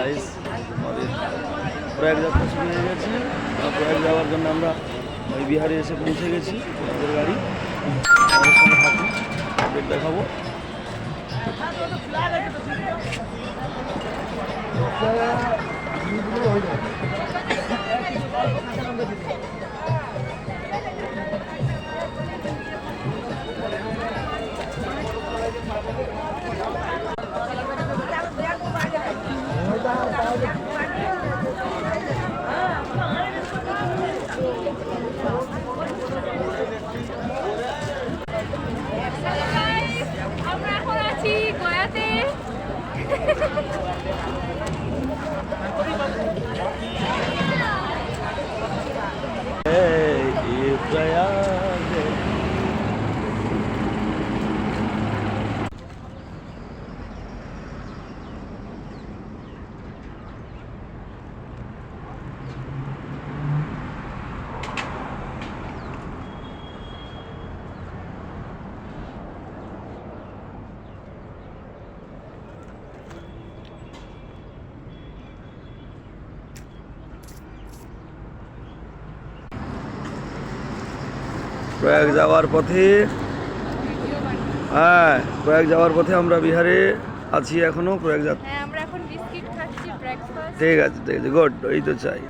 Guys আমাদের প্রয়াগ যাত্রা শুরু হয়ে গেছে। প্রয়াগ যাওয়ার জন্য আমরা ওই বিহারে এসে পৌঁছে গেছি। আমাদের গাড়ি আমাদের সঙ্গে থাকুন, আপডেট দেখাবো। আমরা এখন আছি গয়াতে। প্রয়াগ যাওয়ার পথে প্রয়াগ যাওয়ার পথে আমরা বিহারে আছি এখনো। প্রয়াগ যাত্রা হ্যাঁ, আমরা এখন বিস্কিট খাচ্ছি ব্রেকফাস্ট। ঠিক আছে, ঠিক আছে, গুড, এই তো চাই।